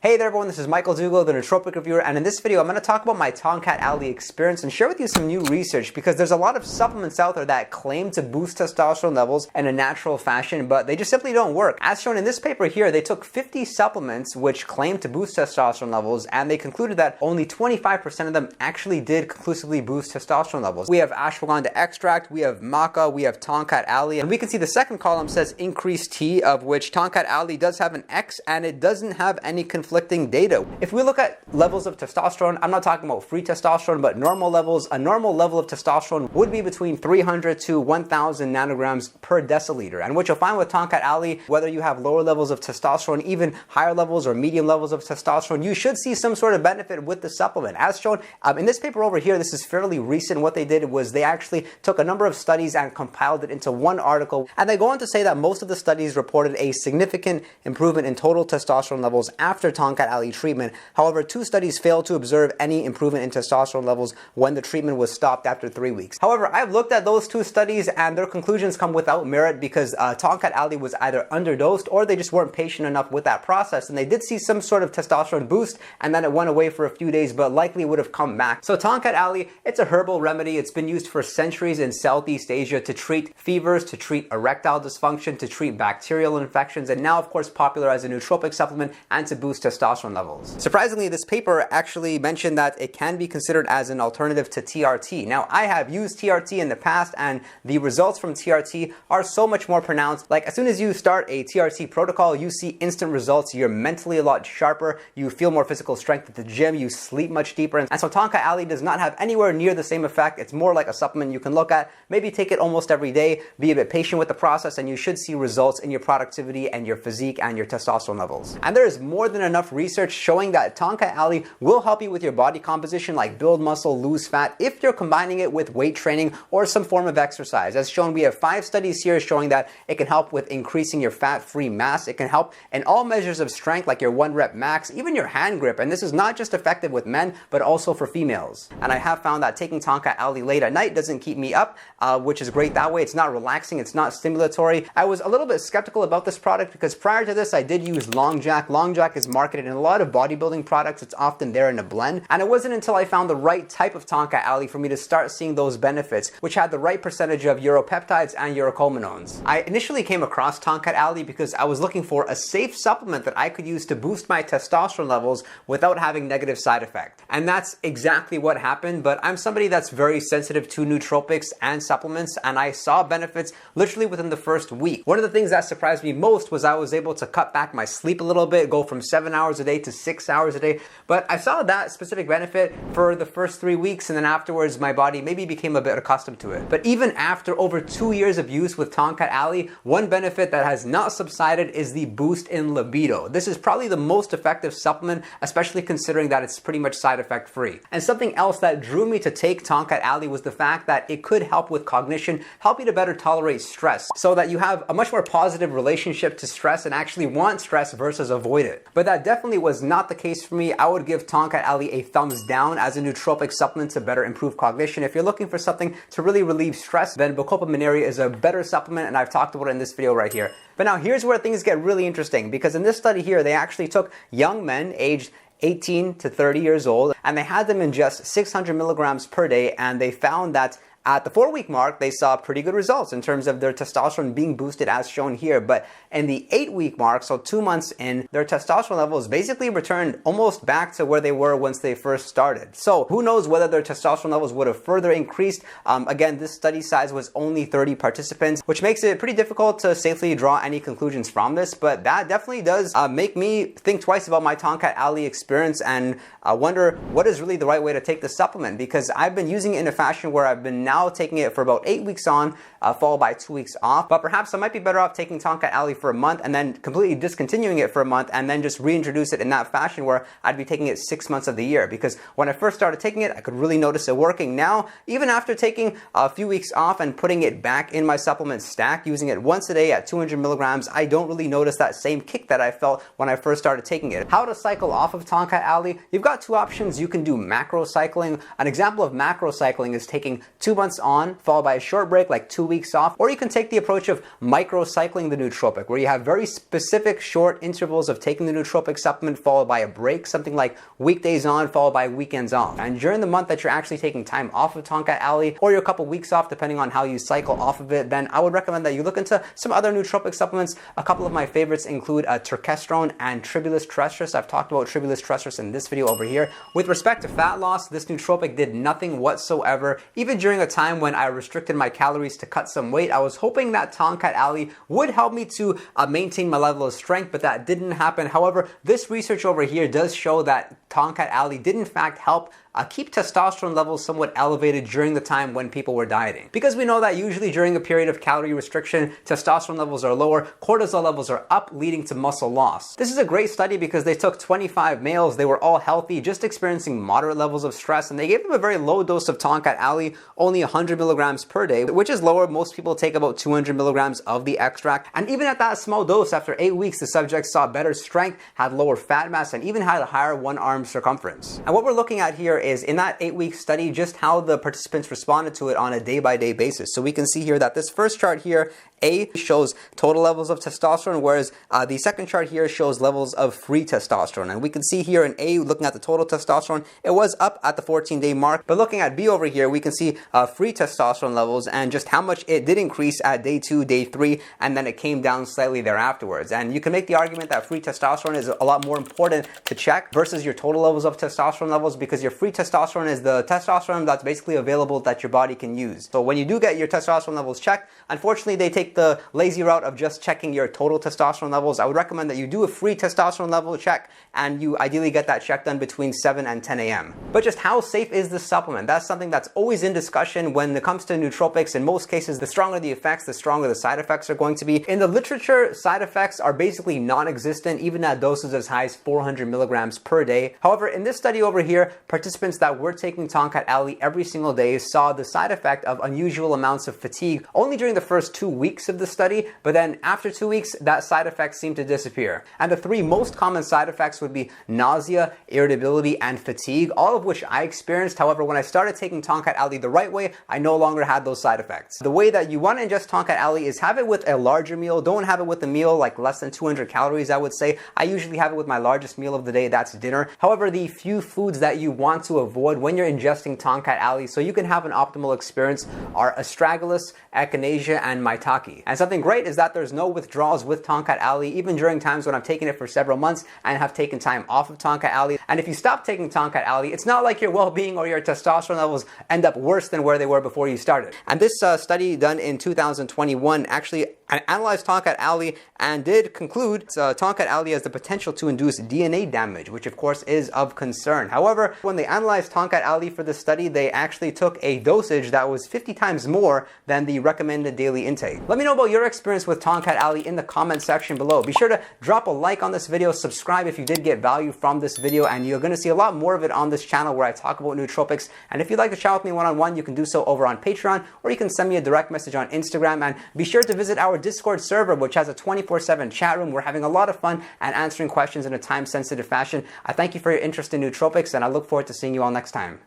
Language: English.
Hey there everyone, this is Michael Dugo, the Nootropic reviewer, and in this video I'm going to talk about my Tongkat Ali experience and share with you some new research because there's a lot of supplements out there that claim to boost testosterone levels in a natural fashion, but they just simply don't work. As shown in this paper here, they took 50 supplements which claim to boost testosterone levels, and they concluded that only 25% of them actually did conclusively boost testosterone levels. We have ashwagandha extract, we have maca, we have Tongkat Ali, and we can see the second column says increased T, of which Tongkat Ali does have an X and it doesn't have any conflicting data. If we look at levels of testosterone, I'm not talking about free testosterone, but normal levels, a normal level of testosterone would be between 300 to 1000 nanograms per deciliter. And what you'll find with Tongkat Ali, whether you have lower levels of testosterone, even higher levels or medium levels of testosterone, you should see some sort of benefit with the supplement. As shown in this paper over here, this is fairly recent. What they did was they actually took a number of studies and compiled it into one article. And they go on to say that most of the studies reported a significant improvement in total testosterone levels after Tongkat Ali treatment. However, 2 studies failed to observe any improvement in testosterone levels when the treatment was stopped after 3 weeks. However, I've looked at those 2 studies and their conclusions come without merit because Tongkat Ali was either underdosed or they just weren't patient enough with that process, and they did see some sort of testosterone boost and then it went away for a few days but likely would have come back. So Tongkat Ali, it's a herbal remedy. It's been used for centuries in Southeast Asia to treat fevers, to treat erectile dysfunction, to treat bacterial infections, and now of course popular as a nootropic supplement and to boost testosterone levels. Surprisingly, this paper actually mentioned that it can be considered as an alternative to TRT. Now, I have used TRT in the past and the results from TRT are so much more pronounced. Like as soon as you start a TRT protocol, you see instant results. You're mentally a lot sharper. You feel more physical strength at the gym. You sleep much deeper. And so Tongkat Ali does not have anywhere near the same effect. It's more like a supplement you can look at. Maybe take it almost every day. Be a bit patient with the process and you should see results in your productivity and your physique and your testosterone levels. And there is more than enough research showing that Tongkat Ali will help you with your body composition, like build muscle, lose fat, if you're combining it with weight training or some form of exercise. As shown, we have 5 studies here showing that it can help with increasing your fat-free mass. It can help in all measures of strength, like your 1 rep max, even your hand grip. And this is not just effective with men, but also for females. And I have found that taking Tongkat Ali late at night doesn't keep me up, which is great that way. It's not relaxing. It's not stimulatory. I was a little bit skeptical about this product because prior to this, I did use Long Jack. Long Jack is marketed in a lot of bodybuilding products. It's often there in a blend. And it wasn't until I found the right type of Tongkat Ali for me to start seeing those benefits, which had the right percentage of uropeptides and urocolmanones. I initially came across Tongkat Ali because I was looking for a safe supplement that I could use to boost my testosterone levels without having negative side effects. And that's exactly what happened, but I'm somebody that's very sensitive to nootropics and supplements, and I saw benefits literally within the first week. One of the things that surprised me most was I was able to cut back my sleep a little bit, go from 7 hours a day to 6 hours a day, but I saw that specific benefit for the first 3 weeks, and then afterwards my body maybe became a bit accustomed to it. But even after over 2 years of use with Tongkat Ali, one benefit that has not subsided is the boost in libido. This is probably the most effective supplement, especially considering that it's pretty much side effect free. And something else that drew me to take Tongkat Ali was the fact that it could help with cognition, help you to better tolerate stress, so that you have a much more positive relationship to stress and actually want stress versus avoid it. But that definitely was not the case for me. I would give Tongkat Ali a thumbs down as a nootropic supplement to better improve cognition. If you're looking for something to really relieve stress, then Bacopa Mineria is a better supplement, and I've talked about it in this video right here. But now here's where things get really interesting, because in this study here, they actually took young men aged 18 to 30 years old, and they had them ingest 600 milligrams per day, and they found that at the 4-week mark, they saw pretty good results in terms of their testosterone being boosted as shown here. But in the 8-week mark, so 2 months in, their testosterone levels basically returned almost back to where they were once they first started. So who knows whether their testosterone levels would have further increased. Again, this study size was only 30 participants, which makes it pretty difficult to safely draw any conclusions from this. But that definitely does make me think twice about my Tongkat Ali experience and wonder what is really the right way to take the supplement, because I've been using it in a fashion where I've been now taking it for about 8 weeks on, followed by 2 weeks off. But perhaps I might be better off taking Tongkat Ali for a month and then completely discontinuing it for a month and then just reintroduce it in that fashion where I'd be taking it 6 months of the year. Because when I first started taking it, I could really notice it working. Now, even after taking a few weeks off and putting it back in my supplement stack, using it once a day at 200 milligrams, I don't really notice that same kick that I felt when I first started taking it. How to cycle off of Tongkat Ali? You've got 2 options. You can do macro cycling. An example of macro cycling is taking 2 months months on, followed by a short break, like 2 weeks off, or you can take the approach of microcycling the nootropic, where you have very specific short intervals of taking the nootropic supplement followed by a break, something like weekdays on followed by weekends off. And during the month that you're actually taking time off of Tongkat Ali, or you're a couple weeks off depending on how you cycle off of it, then I would recommend that you look into some other nootropic supplements. A couple of my favorites include Testosterone and Tribulus terrestris. I've talked about Tribulus terrestris in this video over here. With respect to fat loss, this nootropic did nothing whatsoever. Even during a time when I restricted my calories to cut some weight, I was hoping that Tongkat Ali would help me to maintain my level of strength, but that didn't happen. However, this research over here does show that Tongkat Ali did in fact help keep testosterone levels somewhat elevated during the time when people were dieting. Because we know that usually during a period of calorie restriction, testosterone levels are lower, cortisol levels are up, leading to muscle loss. This is a great study because they took 25 males, they were all healthy, just experiencing moderate levels of stress, and they gave them a very low dose of Tongkat Ali, only 100 milligrams per day, which is lower. Most people take about 200 milligrams of the extract. And even at that small dose, after 8 weeks, the subjects saw better strength, had lower fat mass, and even had a higher one-arm circumference. And what we're looking at here is in that 8-week study, just how the participants responded to it on a day-by-day basis. So we can see here that this first chart here, A, shows total levels of testosterone, whereas the second chart here shows levels of free testosterone. And we can see here in A, looking at the total testosterone, it was up at the 14-day mark. But looking at B over here, we can see free testosterone levels and just how much it did increase at day 2, day 3, and then it came down slightly thereafterwards. And you can make the argument that free testosterone is a lot more important to check versus your total levels of testosterone levels, because your free testosterone is the testosterone that's basically available that your body can use. So when you do get your testosterone levels checked, unfortunately they take the lazy route of just checking your total testosterone levels. I would recommend that you do a free testosterone level check, and you ideally get that check done between 7 and 10 a.m. But just how safe is this supplement? That's something that's always in discussion when it comes to nootropics. In most cases, the stronger the effects, the stronger the side effects are going to be. In the literature, side effects are basically non-existent, even at doses as high as 400 milligrams per day. However, in this study over here, participants that were taking Tongkat Ali every single day saw the side effect of unusual amounts of fatigue only during the first 2 weeks of the study, but then after 2 weeks, that side effect seemed to disappear. And the 3 most common side effects would be nausea, irritability, and fatigue, all of which I experienced. However, when I started taking Tongkat Ali the right way, I no longer had those side effects. The way that you want to ingest Tongkat Ali is have it with a larger meal. Don't have it with a meal like less than 200 calories, I would say. I usually have it with my largest meal of the day, that's dinner. However, the few foods that you want to avoid when you're ingesting Tongkat Ali so you can have an optimal experience are astragalus, echinacea, and maitake. And something great is that there's no withdrawals with Tongkat Ali, even during times when I've taken it for several months and have taken time off of Tongkat Ali. And if you stop taking Tongkat Ali, it's not like your well-being or your testosterone levels end up worse than where they were before you started. And this study done in 2021 actually analyzed Tongkat Ali and did conclude Tongkat Ali has the potential to induce DNA damage, which of course is of concern. However, when they analyzed Tongkat Ali for this study, they actually took a dosage that was 50 times more than the recommended daily intake. Let me know about your experience with Tongkat Ali in the comment section below. Be sure to drop a like on this video, subscribe if you did get value from this video, and you're going to see a lot more of it on this channel where I talk about nootropics. And if you'd like to chat with me one-on-one, you can do so over on Patreon, or you can send me a direct message on Instagram. And be sure to visit our Discord server, which has a 24/7 chat room. We're having a lot of fun and answering questions in a time-sensitive fashion. I thank you for your interest in nootropics, and I look forward to seeing you all next time.